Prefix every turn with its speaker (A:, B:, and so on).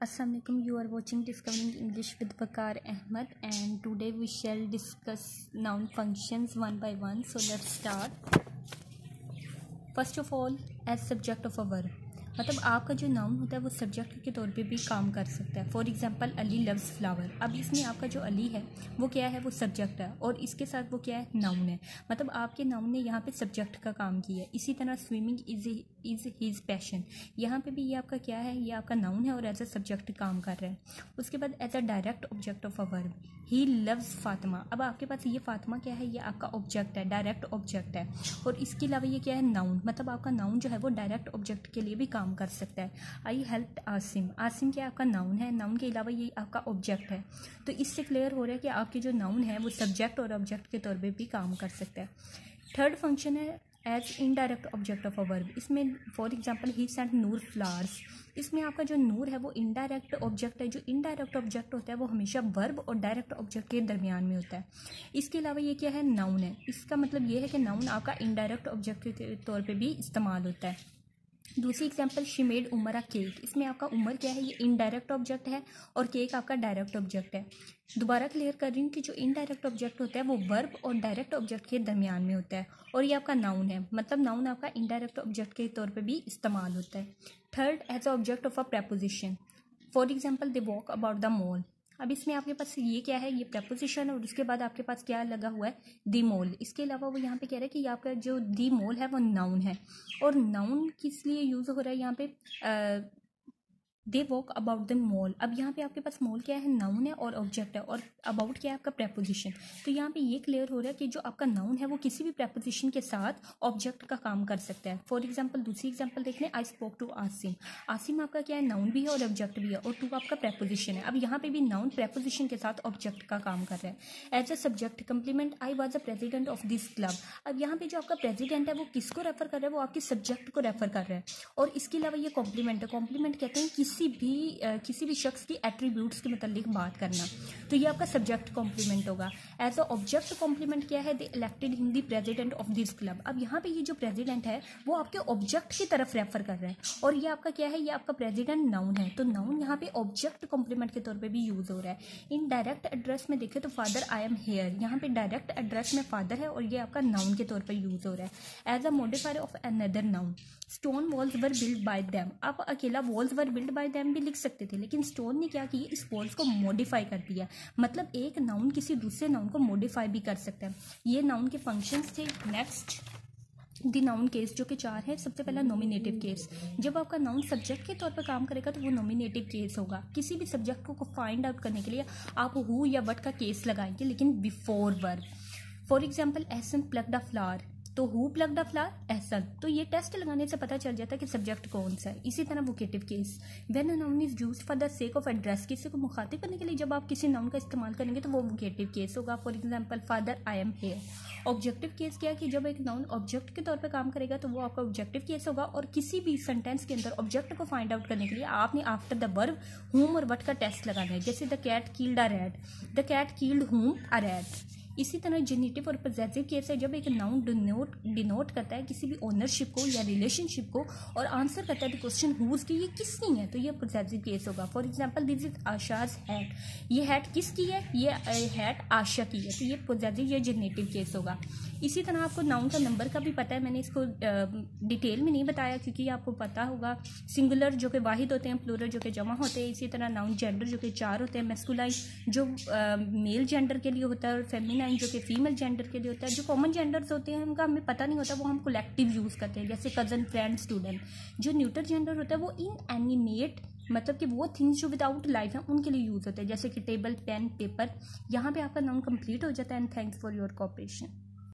A: Assalamu alaikum. You are watching Discovering English with Waqar Ahmed, and today we shall discuss noun functions one by one. So let's start. First of all, as subject of a verb, मतलब आपका जो noun होता है वो subject के तौर पे भी काम कर सकता है. For example Ali loves flower. अब इसमें आपका जो अली है वो क्या है, वो सब्जेक्ट है और इसके साथ वो क्या है, नाउन है. मतलब आपके नाउन ने यहाँ पे सब्जेक्ट का काम किया है. इसी तरह स्विमिंग इज हिज पैशन, यहाँ पे भी ये आपका क्या है, ये आपका नाउन है और एज अ सब्जेक्ट काम कर रहा है. उसके बाद as a direct object of a verb, he loves Fatima. अब आपके पास ये फातिमा क्या है, ये आपका ऑब्जेक्ट है, डायरेक्ट ऑब्जेक्ट है. और इसके अलावा ये क्या है, नाउन. मतलब आपका नाउन जो है वो डायरेक्ट ऑब्जेक्ट के लिए भी काम कर सकता है. आई हेल्प्ड आसिम. आसिम क्या आपका नाउन है, नाउन के अलावा ये आपका ऑब्जेक्ट है. तो इससे क्लियर हो रहा है कि आपके जो नाउन है वो सब्जेक्ट और ऑब्जेक्ट के तौर पे भी काम कर सकता है. थर्ड फंक्शन है as indirect object of a verb. इसमें for example he sent Noor flowers. इसमें आपका जो नूर है वो इनडायरेक्ट ऑब्जेक्ट है. जो इनडायरेक्ट ऑब्जेक्ट होता है वो हमेशा वर्ब और डायरेक्ट ऑब्जेक्ट के दरमियान में होता है. इसके अलावा ये क्या है, नाउन है. इसका मतलब ये है कि नाउन आपका इनडायरेक्ट ऑब्जेक्ट के तौर पे भी इस्तेमाल होता है. दूसरी example she made Umar a cake. इसमें आपका उमर क्या है, ये इनडायरेक्ट ऑब्जेक्ट है और केक आपका डायरेक्ट ऑब्जेक्ट है. दोबारा क्लियर कर रही हूँ कि जो इनडायरेक्ट ऑब्जेक्ट होता है वो वर्ब और डायरेक्ट ऑब्जेक्ट के दरमियान में होता है और ये आपका नाउन है. मतलब नाउन आपका इनडायरेक्ट ऑब्जेक्ट के तौर पे भी इस्तेमाल होता है. Third as a object of a preposition. For example they walk about the mall. अब इसमें आपके पास ये क्या है, ये प्रेपोजिशन है और उसके बाद आपके पास क्या लगा हुआ है, दी मोल. इसके अलावा वो यहाँ पे कह रहा है कि आपका जो दी मोल है वो नाउन है. और नाउन किस लिए यूज़ हो रहा है यहाँ पे, दे वॉक अबाउट द मॉल. अब यहाँ पे आपके पास मॉल क्या है, नाउन है और ऑब्जेक्ट है, और अबाउट क्या है आपका प्रेपोजिशन. तो यहाँ पे ये क्लियर हो रहा है कि जो आपका नाउन है वो किसी भी प्रेपोजिशन के साथ ऑब्जेक्ट का काम कर सकता है. फॉर एग्जांपल दूसरी एग्जांपल देख लें, I spoke to Asim. Asim आपका क्या है, नाउन भी है और ऑब्जेक्ट भी है, और टू आपका प्रेपोजिशन है. अब यहाँ पे भी नाउन प्रेपोजिशन के साथ ऑब्जेक्ट का काम कर रहा है. As a subject complement, I was a president of this club. अब यहाँ पे जो आपका प्रेजिडेंट है वो किसको रेफर कर रहा है, वो आपके सब्जेक्ट को रेफर कर रहा है. और इसके अलावा ये कॉम्प्लीमेंट है. कॉम्प्लीमेंट कहते हैं किसी भी शख्स की एट्रीब्यूट्स के मतलब बात करना. तो ये आपका सब्जेक्ट कॉम्प्लीमेंट होगा. एज अ ऑब्जेक्ट कॉम्प्लीमेंट क्या है, they elected him the president of this club. अब यहाँ पे ये जो प्रेसिडेंट है वो आपके ऑब्जेक्ट की तरफ रेफर कर रहा है और ये आपका क्या है, ये आपका प्रेसिडेंट नाउन है. तो नाउन यहाँ पे ऑब्जेक्ट कॉम्प्लीमेंट के तौर पे भी यूज हो रहा है. इन डायरेक्ट एड्रेस में देखें तो फादर आई एम हेयर. यहाँ पे डायरेक्ट एड्रेस में फादर है और ये आपका नाउन के तौर पर यूज हो रहा है. As a modifier of another noun, stone walls were build by them. आप अकेला walls were build by them भी लिख सकते थे, लेकिन स्टोन ने क्या किया, इस वॉल्स को मॉडिफाई कर दिया. मतलब एक नाउन किसी दूसरे नाउन को मॉडिफाई भी कर सकता है. ये नाउन के फंक्शंस थे. नेक्स्ट द नाउन केस, जो कि 4 है. सबसे पहला नॉमिनेटिव केस. जब आपका नाउन सब्जेक्ट के तौर पर काम करेगा तो वो नॉमिनेटिव केस होगा. किसी भी सब्जेक्ट को फाइंड आउट करने के लिए आप हु या वट का केस लगाएंगे, लेकिन before verb. For example Ehsan plugged a flower. तो who plugged a flower, Ehsan. तो ये टेस्ट लगाने से पता चल जाता है कि सब्जेक्ट कौन सा है. इसी तरह vocative case, when a noun is used for the sake of address. किसी को मुखातिब करने के लिए जब आप किसी नाउन का इस्तेमाल करेंगे तो वो वोकेटिव केस होगा. For example father I am here. Objective case क्या है कि जब एक नाउन ऑब्जेक्ट के तौर पे काम करेगा तो वो आपका ऑब्जेक्टिव केस होगा. और किसी भी सेंटेंस के अंदर ऑब्जेक्ट को फाइंड आउट करने के लिए आपने आफ्टर द वर्ब हुम और वट का टेस्ट लगाना है. जैसे the cat killed a rat, the cat killed whom a rat. इसी तरह जेनिटिव और पॉजेसिव केस है, जब एक नाउन डिनोट करता है किसी भी ओनरशिप को या रिलेशनशिप को और आंसर करता है क्वेश्चन हुज की, ये किसकी है, तो ये पॉजेसिव केस होगा. For example this is Asha's hat. ये हैट किसकी है, ये हैट आशा की है, तो ये पॉजेसिव या जेनिटिव केस होगा. इसी तरह आपको नाउन का नंबर का भी पता है. मैंने इसको डिटेल में नहीं बताया क्योंकि आपको पता होगा सिंगुलर जो कि वाहिद होते हैं, प्लूरल जो कि जमा होते हैं. इसी तरह नाउन जेंडर जो कि 4 होते हैं, मैस्कुलाइन जो मेल जेंडर के लिए होता है और फेमिनाइन जो कि फीमेल जेंडर के लिए होता है. जो कॉमन जेंडर्स होते हैं उनका हमें पता नहीं होता, वो हम कलेक्टिव यूज़ करते हैं, जैसे कजन, फ्रेंड, स्टूडेंट. जो न्यूटर जेंडर होता है वो इन एनिमेट, मतलब कि वो थिंग्स जो विदाउट लाइफ हैं उनके लिए यूज़ होते हैं, जैसे कि टेबल, पेन, पेपर. यहाँ पे आपका नाउन कंप्लीट हो जाता है. And thanks for your cooperation.